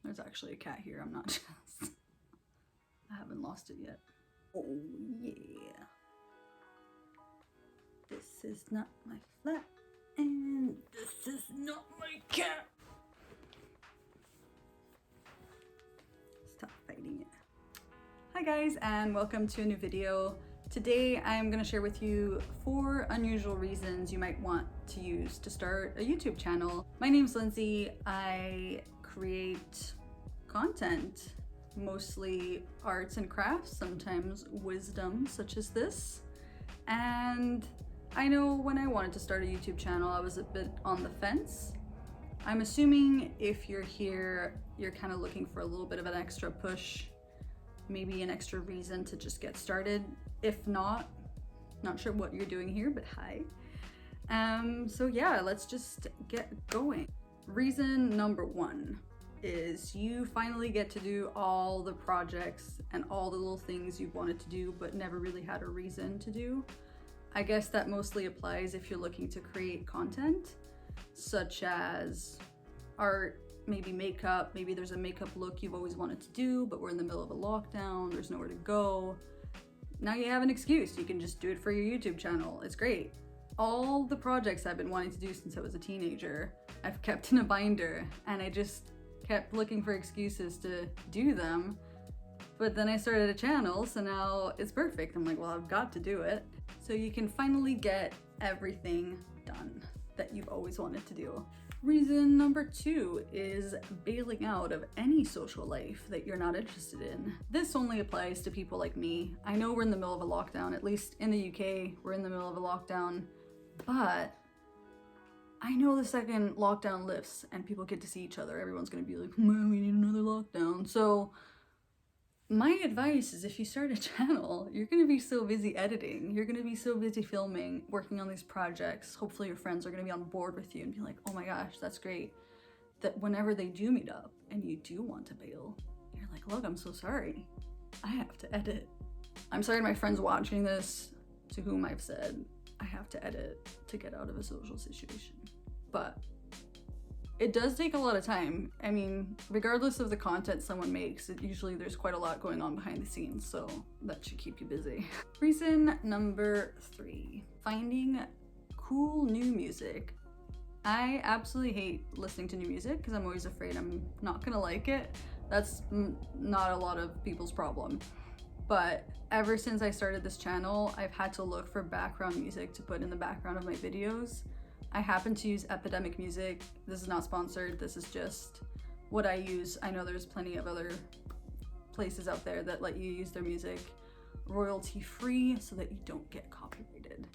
There's actually a cat here, I'm not just... I haven't lost it yet. Oh yeah. This is not my flat, and this is not my cat. Stop fighting it. Hi guys, and welcome to a new video. Today I'm going to share with you 4 unusual reasons you might want to use to start a YouTube channel. My name's Lindsay. I create content, mostly arts and crafts, sometimes wisdom such as this. And I know when I wanted to start a YouTube channel, I was a bit on the fence. I'm assuming if you're here, you're kind of looking for a little bit of an extra push, maybe an extra reason to just get started. If not sure what you're doing here, but hi. So yeah, let's just get going. Reason number 1 is you finally get to do all the projects and all the little things you've wanted to do but never really had a reason to do. I guess that mostly applies if you're looking to create content, such as art, maybe makeup. Maybe there's a makeup look you've always wanted to do, but we're in the middle of a lockdown, there's nowhere to go. Now you have an excuse, you can just do it for your YouTube channel. It's great. All the projects I've been wanting to do since I was a teenager, I've kept in a binder, and I just kept looking for excuses to do them. But then I started a channel, so now it's perfect. I'm like, well, I've got to do it. So you can finally get everything done that you've always wanted to do. Reason number 2 is bailing out of any social life that you're not interested in. This only applies to people like me. I know we're in the middle of a lockdown, at least in the UK, we're in the middle of a lockdown, but I know the second lockdown lifts and people get to see each other, everyone's gonna be like, well, we need another lockdown. So my advice is if you start a channel, you're gonna be so busy editing, you're gonna be so busy filming, working on these projects. Hopefully your friends are gonna be on board with you and be like, oh my gosh, that's great. That whenever they do meet up and you do want to bail, you're like, look, I'm so sorry. I have to edit. I'm sorry to my friends watching this, to whom I've said, I have to edit to get out of a social situation. But it does take a lot of time. I mean, regardless of the content someone makes, usually there's quite a lot going on behind the scenes, so that should keep you busy. Reason number 3, finding cool new music. I absolutely hate listening to new music because I'm always afraid I'm not gonna like it. That's not a lot of people's problem. But ever since I started this channel, I've had to look for background music to put in the background of my videos. I happen to use Epidemic Music. This is not sponsored, this is just what I use. I know there's plenty of other places out there that let you use their music royalty free so that you don't get copyrighted.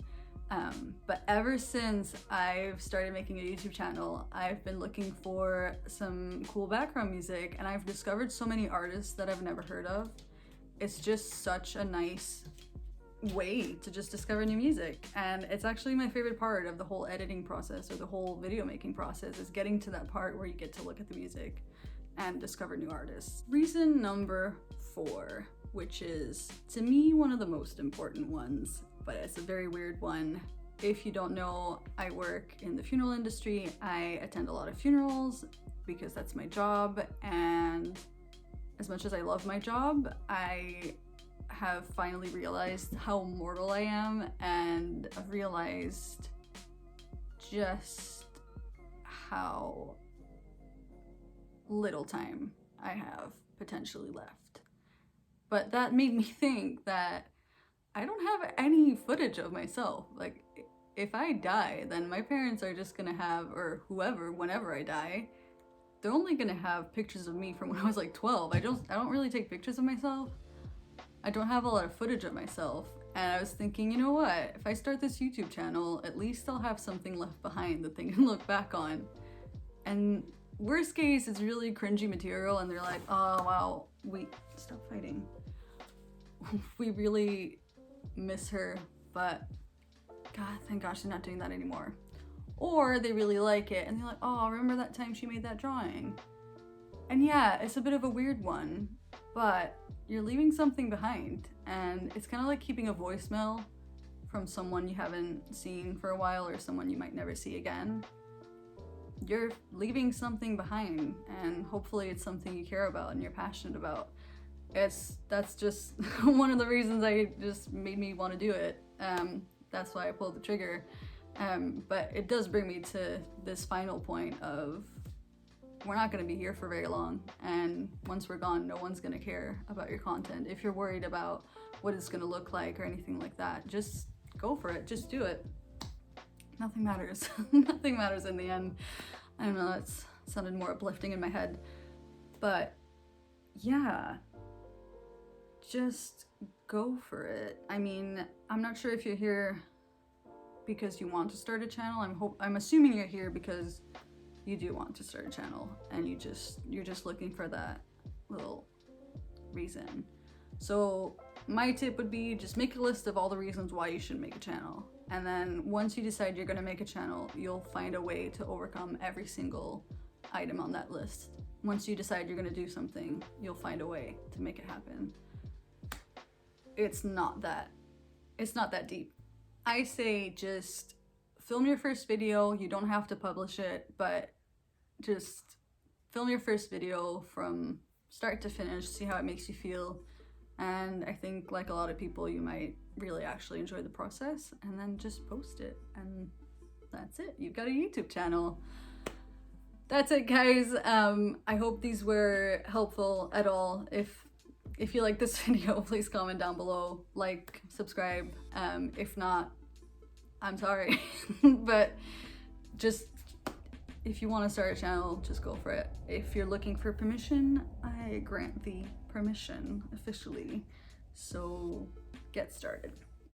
But ever since I've started making a YouTube channel, I've been looking for some cool background music, and I've discovered so many artists that I've never heard of. It's just such a nice way to just discover new music, and it's actually my favorite part of the whole editing process or the whole video making process, is getting to that part where you get to look at the music and discover new artists. Reason number 4, which is to me one of the most important ones, but it's a very weird one. If you don't know, I work in the funeral industry. I attend a lot of funerals because that's my job, and as much as I love my job, I have finally realized how mortal I am, and I've realized just how little time I have potentially left. But that made me think that I don't have any footage of myself. Like, if I die, then my parents are just gonna have, or whoever, whenever I die, they're only gonna have pictures of me from when I was like 12. I don't really take pictures of myself. I don't have a lot of footage of myself, and I was thinking, you know what, if I start this YouTube channel, at least I'll have something left behind that they can look back on. And worst case, it's really cringy material and they're like, oh wow, stop fighting. We really miss her, but God, thank gosh they're not doing that anymore. Or they really like it and they're like, oh, remember that time she made that drawing? And yeah, it's a bit of a weird one, but you're leaving something behind, and it's kind of like keeping a voicemail from someone you haven't seen for a while or someone you might never see again. you're leaving something behind, and hopefully it's something you care about and you're passionate about. That's just one of the reasons I just made me want to do it. That's why I pulled the trigger. But it does bring me to this final point of, we're not going to be here for very long, and once we're gone, no one's going to care about your content. If you're worried about what it's going to look like or anything like that, just go for it. Just do it. Nothing matters. Nothing matters in the end. I don't know, that sounded more uplifting in my head. But yeah, just go for it. I mean, I'm not sure if you're here because you want to start a channel. I'm assuming you're here because you do want to start a channel, and you're just looking for that little reason. So my tip would be, just make a list of all the reasons why you should make a channel, and then once you decide you're going to make a channel, you'll find a way to overcome every single item on that list. Once you decide you're going to do something, you'll find a way to make it happen. It's not that deep. I say just film your first video. You don't have to publish it, but just film your first video from start to finish, see how it makes you feel. And I think, like a lot of people, you might really actually enjoy the process, and then just post it, and that's it. You've got a YouTube channel. That's it, guys. I hope these were helpful at all. If you like this video, please comment down below, like, subscribe. If not, I'm sorry. But just, if you want to start a channel, just go for it. If you're looking for permission, I grant the permission officially. So get started.